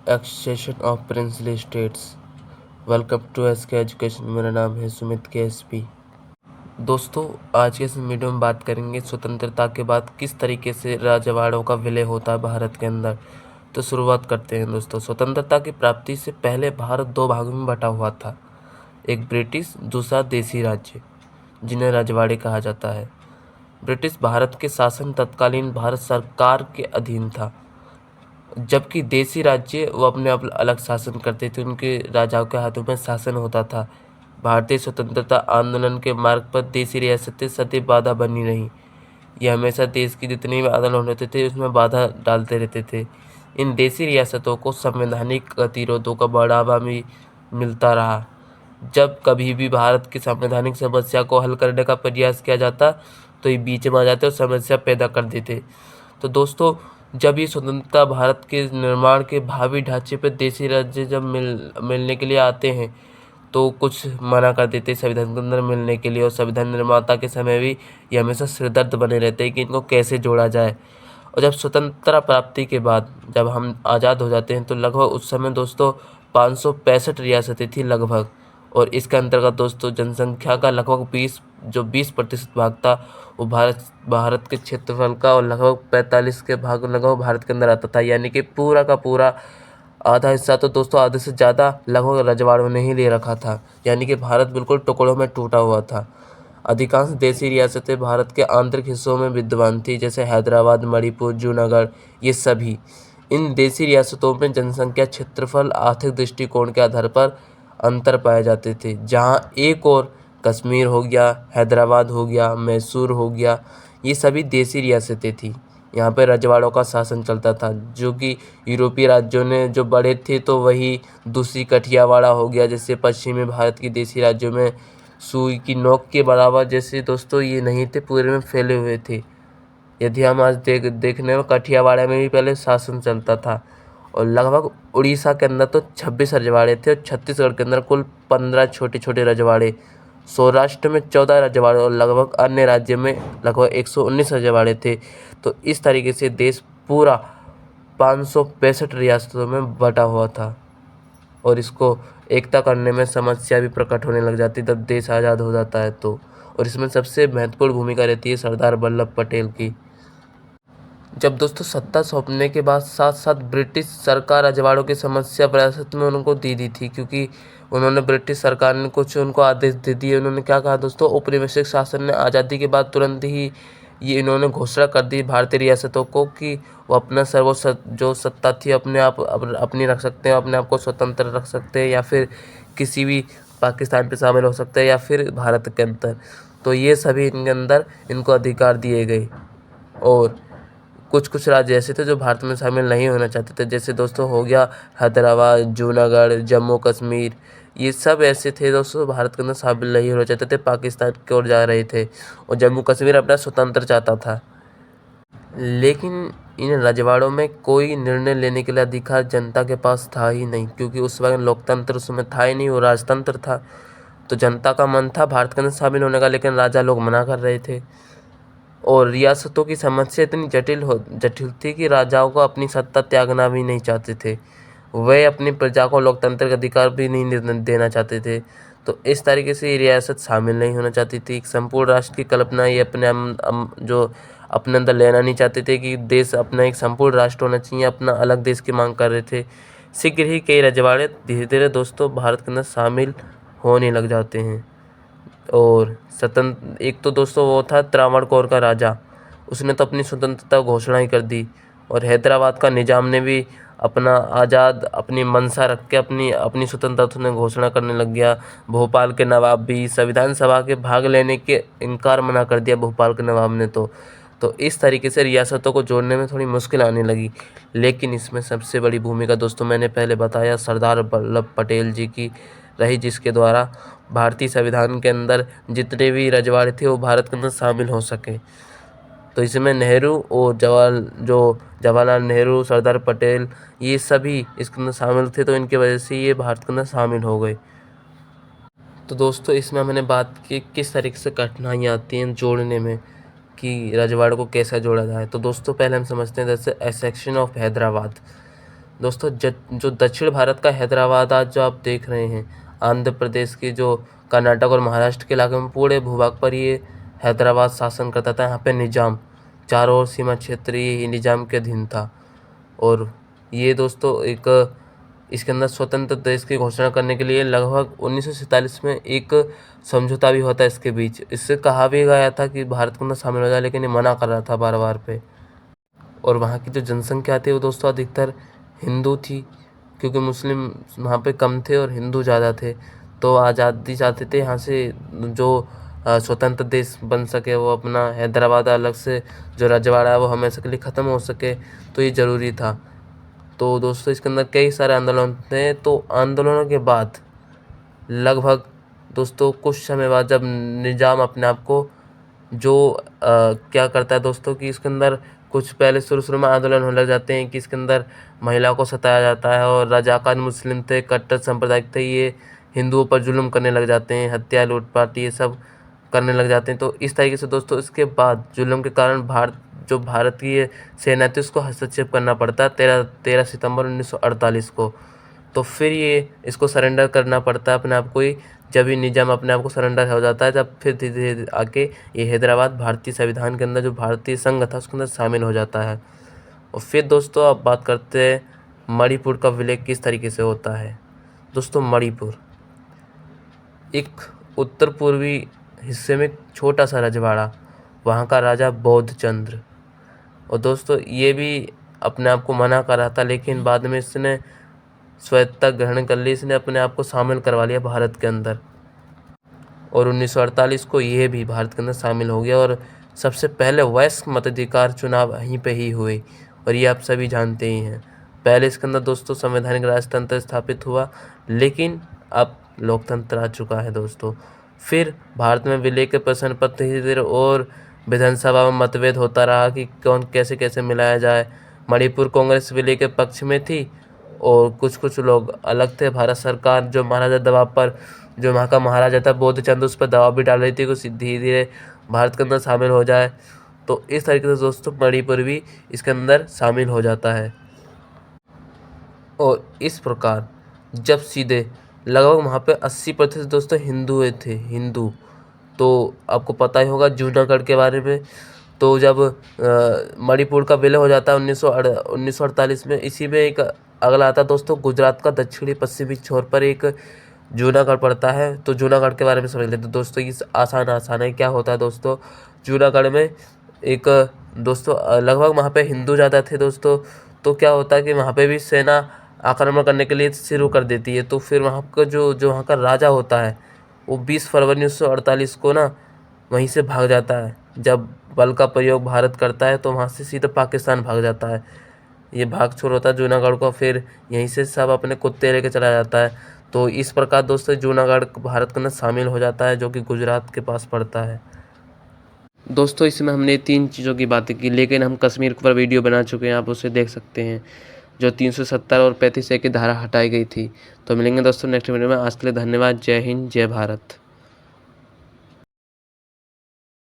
Accession of princely states. Welcome to SK education. मेरा नाम है सुमित के एसपी। दोस्तों, आज के इस वीडियो में बात करेंगे स्वतंत्रता के बाद किस तरीके से राजवाड़ों का विलय होता है भारत के अंदर। तो शुरुआत करते हैं दोस्तों। स्वतंत्रता की प्राप्ति से पहले भारत दो भागों में बटा हुआ था, एक ब्रिटिश, दूसरा देसी राज्य, जिन्हें रजवाड़े कहा जाता है। ब्रिटिश भारत के शासन तत्कालीन भारत सरकार के अधीन था, जबकि देसी राज्य वो अपने आप अलग शासन करते थे, उनके राजाओं के हाथों में शासन होता था। भारतीय स्वतंत्रता आंदोलन के मार्ग पर देसी रियासतें सदैव बाधा बनी रहीं। ये हमेशा देश की जितनी भी आंदोलन होते थे उसमें बाधा डालते रहते थे। इन देसी रियासतों को संवैधानिक गतिरोधों का बढ़ावा भी मिलता रहा। जब कभी भी भारत की संवैधानिक समस्या को हल करने का प्रयास किया जाता तो ये बीच में आ जाते और समस्या पैदा कर देते। तो दोस्तों, जब ये स्वतंत्रता भारत के निर्माण के भावी ढांचे पर देसी राज्य जब मिलने के लिए आते हैं तो कुछ मना कर देते संविधान के अंदर मिलने के लिए, और संविधान निर्माता के समय भी ये हमेशा सिरदर्द बने रहते हैं कि इनको कैसे जोड़ा जाए। और जब स्वतंत्रता प्राप्ति के बाद जब हम आज़ाद हो जाते हैं तो लगभग उस समय दोस्तों 565 रियासतें थी लगभग, और इसके अंतर्गत दोस्तों जनसंख्या का लगभग 20% भाग था वो भारत के क्षेत्रफल का, और लगभग 45 के भाग लगभग भारत के अंदर आता था। यानी कि पूरा का पूरा आधा हिस्सा तो दोस्तों आधे से ज़्यादा लगभग रजवाड़ों ने ही ले रखा था। यानी कि भारत बिल्कुल टुकड़ों में टूटा हुआ था। अधिकांश देसी रियासतें भारत के आंतरिक हिस्सों में विद्यमान थी, जैसे हैदराबाद, मणिपुर, जूनागढ़। ये सभी इन देसी रियासतों में जनसंख्या, क्षेत्रफल, आर्थिक दृष्टिकोण के आधार पर अंतर पाए जाते थे। जहाँ एक और कश्मीर हो गया, हैदराबाद हो गया, मैसूर हो गया, ये सभी देसी रियासतें थी। यहाँ पे रजवाड़ों का शासन चलता था, जो कि यूरोपीय राज्यों ने जो बड़े थे तो वही दूसरी कठियावाड़ा हो गया, जैसे पश्चिमी भारत की देसी राज्यों में सुई की नोक के बराबर जैसे दोस्तों ये नहीं थे, पूरे में फैले हुए थे। यदि हम आज देखने में कठियावाड़ा में भी पहले शासन चलता था, और लगभग उड़ीसा के अंदर तो 26 रजवाड़े थे, और छत्तीसगढ़ के अंदर कुल 15 छोटे छोटे रजवाड़े, सौराष्ट्र में 14 रजवाड़े, और लगभग अन्य राज्यों में लगभग 119 रजवाड़े थे। तो इस तरीके से देश पूरा 565 रियासतों में बटा हुआ था, और इसको एकता करने में समस्या भी प्रकट होने लग जाती जब देश आज़ाद हो जाता है तो। और इसमें सबसे महत्वपूर्ण भूमिका रहती है सरदार वल्लभ पटेल की। जब दोस्तों सत्ता सौंपने के बाद साथ साथ ब्रिटिश सरकार रजवाड़ों की समस्या विरासत में उनको दी थी, क्योंकि उन्होंने ब्रिटिश सरकार ने कुछ उनको आदेश दे दिए। उन्होंने क्या कहा दोस्तों, औपनिवेशिक शासन ने आज़ादी के बाद तुरंत ही ये इन्होंने घोषणा कर दी भारतीय रियासतों को कि वो अपना सर्वोच्च जो सत्ता थी अपने आप अपनी रख सकते हैं, अपने आप को स्वतंत्र रख सकते हैं, या फिर किसी भी पाकिस्तान पे शामिल हो सकते हैं, या फिर भारत के अंदर। तो ये सभी इनके अंदर इनको अधिकार दिए गए। और कुछ राज्य ऐसे थे जो भारत में शामिल नहीं होना चाहते थे, जैसे दोस्तों हो गया हैदराबाद, जूनागढ़, जम्मू कश्मीर। ये सब ऐसे थे दोस्तों भारत के अंदर शामिल नहीं होना चाहते थे, पाकिस्तान की ओर जा रहे थे, और जम्मू कश्मीर अपना स्वतंत्र चाहता था। लेकिन इन रजवाड़ों में कोई निर्णय लेने के लिए अधिकार जनता के पास था ही नहीं, क्योंकि उस वक्त लोकतंत्र उसमें था ही नहीं, वो राजतंत्र था। तो जनता का मन था भारत के अंदर शामिल होने का, लेकिन राजा लोग मना कर रहे थे। और रियासतों की समस्या इतनी जटिल थी कि राजाओं को अपनी सत्ता त्यागना भी नहीं चाहते थे। वे अपनी प्रजा को लोकतंत्र का अधिकार भी नहीं देना चाहते थे। तो इस तरीके से ये रियासत शामिल नहीं होना चाहती थी। एक संपूर्ण राष्ट्र की कल्पना ये जो अपने अंदर लेना नहीं चाहते थे कि देश अपना एक संपूर्ण राष्ट्र होना चाहिए, अपना अलग देश की मांग कर रहे थे। शीघ्र ही कई रजवाड़े धीरे धीरे दोस्तों भारत के अंदर शामिल होने लग जाते हैं। और स्वतंत्र एक तो दोस्तों वो था त्रावणकोर का राजा, उसने तो अपनी स्वतंत्रता घोषणा ही कर दी। और हैदराबाद का निजाम ने भी अपना आज़ाद अपनी मंशा रख के अपनी स्वतंत्रता ने घोषणा करने लग गया। भोपाल के नवाब भी संविधान सभा के भाग लेने के इनकार मना कर दिया भोपाल के नवाब ने। तो इस तरीके से रियासतों को जोड़ने में थोड़ी मुश्किल आने लगी। लेकिन इसमें सबसे बड़ी भूमिका दोस्तों मैंने पहले बताया सरदार वल्लभ पटेल जी की रही, जिसके द्वारा भारतीय संविधान के अंदर जितने भी रजवाड़े थे वो भारत के अंदर शामिल हो सके। तो इसमें नेहरू और जवाहरलाल नेहरू, सरदार पटेल, ये सभी इसके अंदर शामिल थे, तो इनकी वजह से ये भारत के अंदर शामिल हो गए। तो दोस्तों इसमें मैंने बात की किस तरीके से कठिनाइयाँ आती हैं जोड़ने में, कि रजवाड़ों को कैसा जोड़ा जाए। तो दोस्तों पहले हम समझते हैं जैसे सेक्शन ऑफ हैदराबाद। दोस्तों जो दक्षिण भारत का हैदराबाद आज जो आप देख रहे हैं, आंध्र प्रदेश की जो कर्नाटक और महाराष्ट्र के इलाके में पूरे भूभाग पर ये हैदराबाद शासन करता था। यहाँ पे निजाम चारों ओर सीमा क्षेत्र ये निजाम के अधीन था। और ये दोस्तों इसके अंदर स्वतंत्र देश की घोषणा करने के लिए लगभग 1947 में एक समझौता भी होता है इसके बीच। इससे कहा भी गया था कि भारत के अंदर शामिल हो जाए, लेकिन ये मना कर रहा था बार बार पे। और वहाँ की जो जनसंख्या थी वो दोस्तों अधिकतर हिंदू थी, क्योंकि मुस्लिम वहाँ पे कम थे और हिंदू ज़्यादा थे। तो आज़ादी चाहते थे यहाँ से जो स्वतंत्र देश बन सके, वो अपना हैदराबाद अलग से जो रजवाड़ा है वो हमेशा के लिए ख़त्म हो सके, तो ये ज़रूरी था। तो दोस्तों इसके अंदर कई सारे आंदोलन थे। तो आंदोलनों के बाद लगभग दोस्तों कुछ समय बाद जब निजाम अपने आप को जो क्या करता है दोस्तों कि इसके अंदर कुछ पहले शुरू में आंदोलन होने लग जाते हैं कि इसके अंदर महिलाओं को सताया जाता है, और रजाकार मुस्लिम थे, कट्टर सांप्रदायिक थे, ये हिंदुओं पर जुल्म करने लग जाते हैं, हत्या लूटपाट ये सब करने लग जाते हैं। तो इस तरीके से दोस्तों इसके बाद जुल्म के कारण भारतीय सेना थी उसको हस्तक्षेप करना पड़ता है 13 सितंबर 1948 को। तो फिर ये इसको सरेंडर करना पड़ता है अपने आप को ही। जब ये निजाम अपने आप को सरेंडर हो जाता है, जब फिर धीरे धीरे आके ये हैदराबाद भारतीय संविधान के अंदर जो भारतीय संघ था उसके अंदर शामिल हो जाता है। और फिर दोस्तों अब बात करते हैं मणिपुर का विलय किस तरीके से होता है। दोस्तों मणिपुर एक उत्तर पूर्वी हिस्से में एक छोटा सा रजवाड़ा, वहाँ का राजा बौद्धचंद्र। और दोस्तों ये भी अपने आप को मना कर रहा था, लेकिन बाद में इसने स्वायत्तता ग्रहण कर ली, इसने अपने आप को शामिल करवा लिया भारत के अंदर। और 1948 को यह भी भारत के अंदर शामिल हो गया। और सबसे पहले वयस्क मताधिकार चुनाव यहीं पे ही हुए, और ये आप सभी जानते ही हैं। पहले इसके अंदर दोस्तों संवैधानिक राजतंत्र स्थापित हुआ, लेकिन अब लोकतंत्र आ चुका है दोस्तों। फिर भारत में विलय के प्रश्न पर धीरे धीरे और विधानसभा में मतभेद होता रहा कि कौन कैसे कैसे मिलाया जाए। मणिपुर कांग्रेस विलय के पक्ष में थी, और कुछ लोग अलग थे। भारत सरकार जो महाराजा दबाव पर, जो वहाँ का महाराजा था बोधचंद्र, उस पर दबाव भी डाल रही थी कि धीरे धीरे भारत के अंदर शामिल हो जाए। तो इस तरीके से दोस्तों मणिपुर भी इसके अंदर शामिल हो जाता है। और इस प्रकार जब सीधे लगभग वहाँ पे 80% दोस्तों हिंदू। तो आपको पता ही होगा जूनागढ़ के बारे में। तो जब मणिपुर का विलय हो जाता है 1948 में, इसी में एक अगला आता है दोस्तों गुजरात का दक्षिणी पश्चिमी छोर पर एक जूनागढ़ पड़ता है। तो जूनागढ़ के बारे में समझ लेते दोस्तों। इस आसान है क्या होता है दोस्तों, जूनागढ़ में एक दोस्तों लगभग वहाँ पे हिंदू ज़्यादा थे दोस्तों। तो क्या होता है कि वहाँ पे भी सेना आक्रमण करने के लिए शुरू कर देती है। तो फिर वहाँ का जो वहाँ का राजा होता है वो 20 फरवरी 1948 को ना वहीं से भाग जाता है। जब बल का प्रयोग भारत करता है तो वहाँ से सीधा पाकिस्तान भाग जाता है। ये भाग छोड़ होता है जूनागढ़ को, फिर यहीं से सब अपने कुत्ते लेके चला जाता है। तो इस प्रकार दोस्तों जूनागढ़ भारत के अंदर शामिल हो जाता है, जो कि गुजरात के पास पड़ता है। दोस्तों इसमें हमने 3 चीज़ों की बातें की, लेकिन हम कश्मीर के ऊपर वीडियो बना चुके हैं, आप उसे देख सकते हैं, जो 370 और 35A की धारा हटाई गई थी। तो मिलेंगे दोस्तों नेक्स्ट वीडियो में। आज के लिए धन्यवाद। जय हिंद, जय भारत।